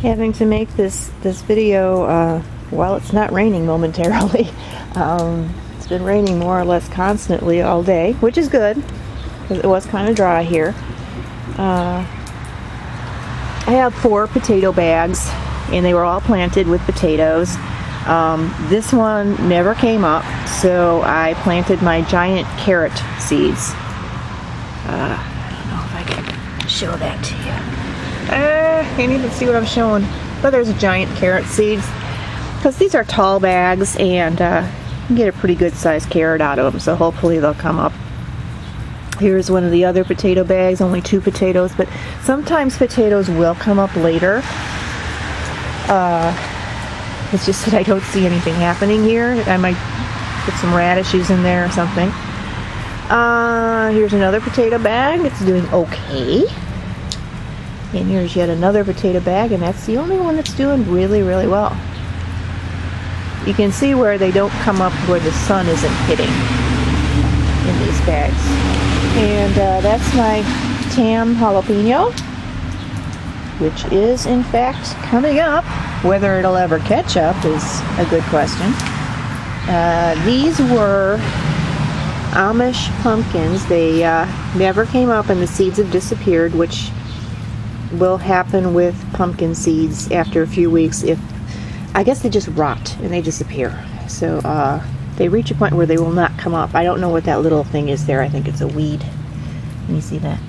having to make this video while it's not raining momentarily. It's been raining more or less constantly all day, which is good because it was kind of dry here. I have 4 potato bags and they were all planted with potatoes. This one never came up, so I planted my giant carrot seeds. I don't know if I can show that to you. Can't even see what I'm showing, but there's a giant carrot seeds because these are tall bags and you can get a pretty good sized carrot out of them, so hopefully they'll come up. Here's one of the other potato bags, only 2 potatoes, but sometimes potatoes will come up later. It's just that I don't see anything happening here. I might put some radishes in there or something. Here's another potato bag. It's doing okay. And here's yet another potato bag, and that's the only one that's doing really, really well. You can see where they don't come up where the sun isn't hitting in these bags. And that's my tam jalapeno, which is in fact coming up. Whether it'll ever catch up is a good question. These were Amish pumpkins. They never came up and the seeds have disappeared, which will happen with pumpkin seeds after a few weeks. If I guess they just rot and they disappear. So they reach a point where they will not come up. I don't know what that little thing is there. I think it's a weed. Let me see that.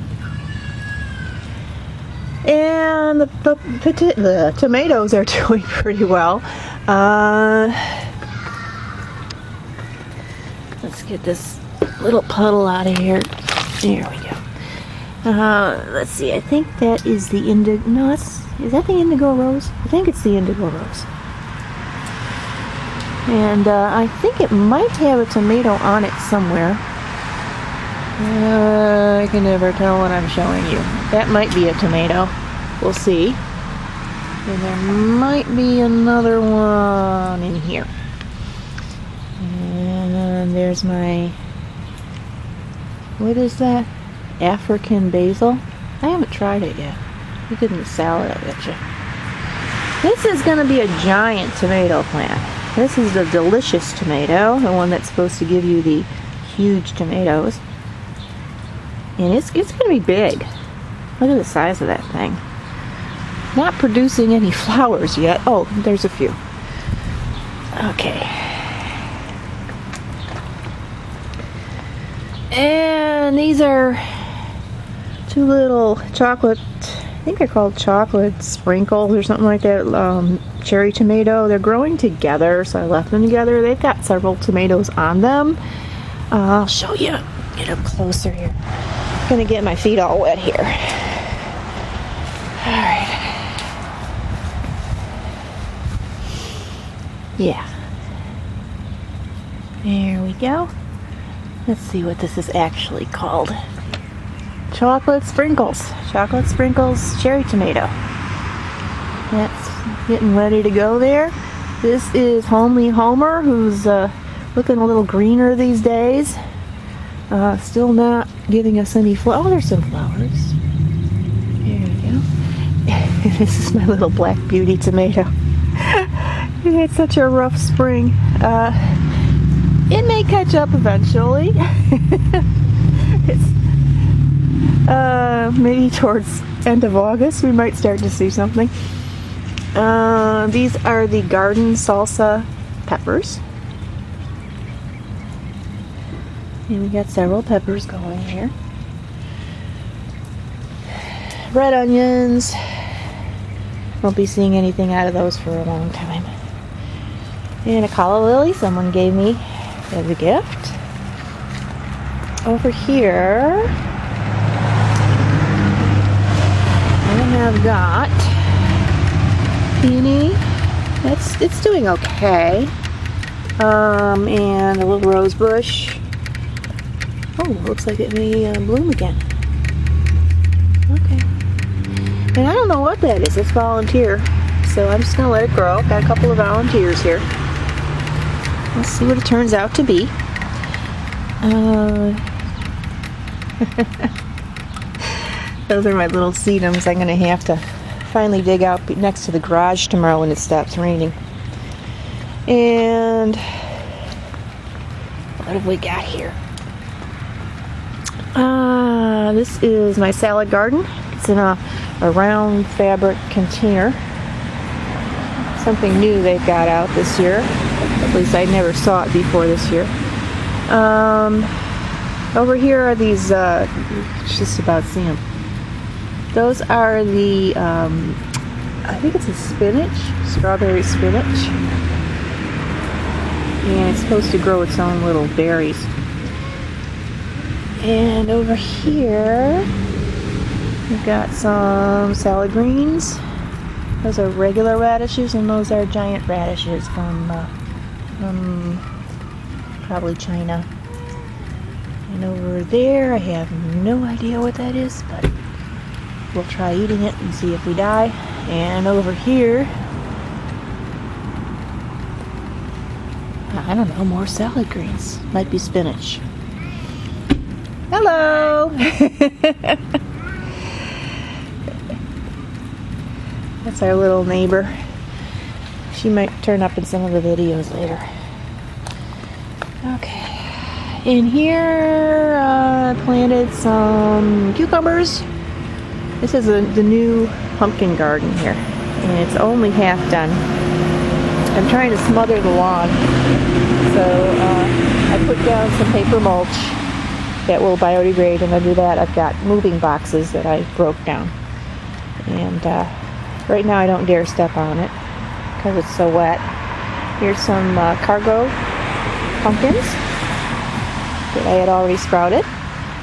And the tomatoes are doing pretty well. Let's get this little puddle out of here. There we go. Let's see. I think that is the indigo. No, is that the indigo rose? I think it's the indigo rose. And I think it might have a tomato on it somewhere. I can never tell what I'm showing you. That might be a tomato. We'll see. And there might be another one in here. And there's my... what is that? African basil? I haven't tried it yet. You didn't salad, I bet you. This is going to be a giant tomato plant. This is the delicious tomato, the one that's supposed to give you the huge tomatoes. And it's going to be big. Look at the size of that thing. Not producing any flowers yet. Oh, there's a few. Okay. And these are 2 little chocolate, I think they're called chocolate sprinkles or something like that, cherry tomato. They're growing together, so I left them together. They've got several tomatoes on them. I'll show you. Get up closer here. I'm gonna get my feet all wet here. Alright. Yeah. There we go. Let's see what this is actually called. Chocolate sprinkles. Chocolate sprinkles cherry tomato. That's getting ready to go there. This is Homely Homer, who's looking a little greener these days. Still not giving us any flowers. Oh, there's some flowers. There we go. This is my little black beauty tomato. It had such a rough spring. It may catch up eventually. It's maybe towards end of August we might start to see something. These are the garden salsa peppers. And we got several peppers going here. Red onions. Won't be seeing anything out of those for a long time. And a calla lily someone gave me as a gift. Over here, I have got Peony. It's doing okay. And a little rose bush. Oh, looks like it may bloom again. Okay. And I don't know what that is. It's volunteer. So I'm just going to let it grow. Got a couple of volunteers here. Let's see what it turns out to be. Those are my little sedums. I'm going to have to finally dig out next to the garage tomorrow when it stops raining. And what have we got here? This is my salad garden. It's in a round fabric container. Something new they've got out this year. At least I never saw it before this year. Over here are these, just about see them. Those are the, I think it's a spinach, strawberry spinach. And it's supposed to grow its own little berries. And over here, we've got some salad greens. Those are regular radishes, and those are giant radishes from probably China. And over there, I have no idea what that is, but we'll try eating it and see if we die. And over here, I don't know, more salad greens. Might be spinach. Hello! That's our little neighbor. She might turn up in some of the videos later. Okay. In here, I planted some cucumbers. This is the new pumpkin garden here. And it's only half done. I'm trying to smother the lawn. So I put down some paper mulch that will biodegrade, and under that I've got moving boxes that I broke down. And right now I don't dare step on it because it's so wet. Here's some cargo pumpkins that I had already sprouted.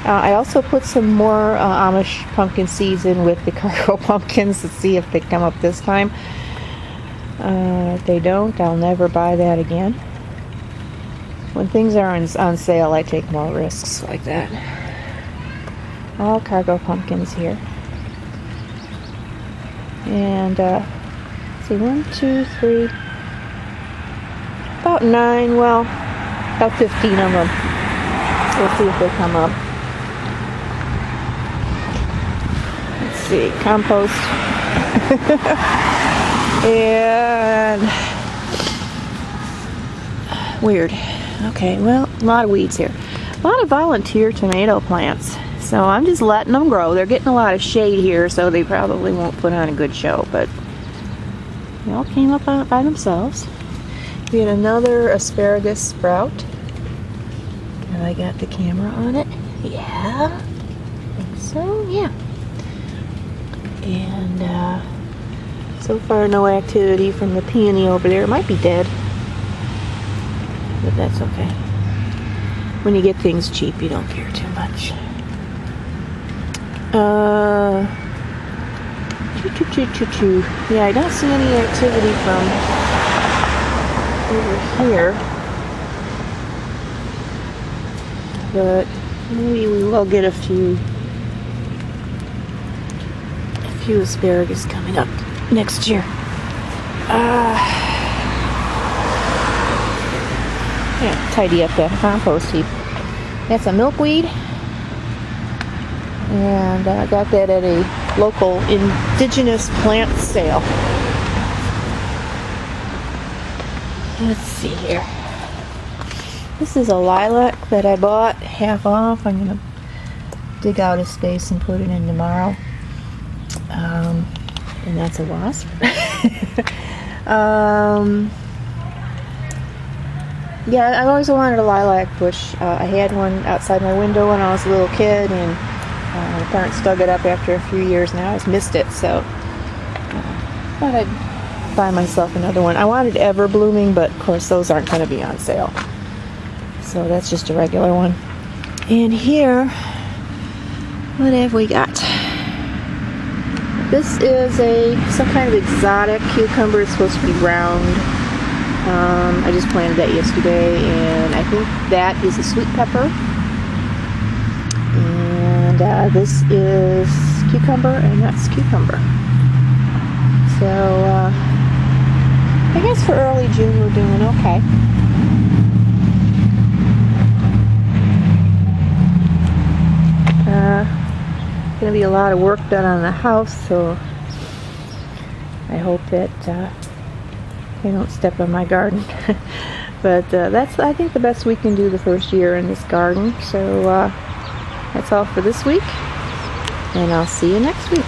I also put some more Amish pumpkin seeds in with the cargo pumpkins to see if they come up this time. If they don't, I'll never buy that again. When things are on sale, I take more risks like that. All cargo pumpkins here. And, see, 1, 2, 3, about 9, well, about 15 of them. We'll see if they come up. Let's see, compost. And, weird. Okay, well, a lot of weeds here. A lot of volunteer tomato plants. So I'm just letting them grow. They're getting a lot of shade here, so they probably won't put on a good show, but they all came up by themselves. We had another asparagus sprout. And I got the camera on it. Yeah. I think so, yeah. And so far no activity from the peony over there. It might be dead. But that's okay. When you get things cheap, you don't care too much. Yeah, I don't see any activity from over here. But maybe we will get a few asparagus coming up next year. Yeah, tidy up that compost heap. That's a milkweed, and I got that at a local indigenous plant sale. Let's see here. This is a lilac that I bought half off. I'm going to dig out a space and put it in tomorrow. And that's a wasp. Yeah, I've always wanted a lilac bush. I had one outside my window when I was a little kid, and my parents dug it up after a few years, and I always missed it, so I thought I'd buy myself another one. I wanted ever blooming, but of course those aren't going to be on sale. So that's just a regular one. And here, what have we got? This is some kind of exotic cucumber. It's supposed to be round. I just planted that yesterday, and I think that is a sweet pepper. And this is cucumber, and that's cucumber. So I guess for early June we're doing okay. Going to be a lot of work done on the house, so I hope that they don't step on my garden. But that's, I think, the best we can do the first year in this garden. So that's all for this week, and I'll see you next week.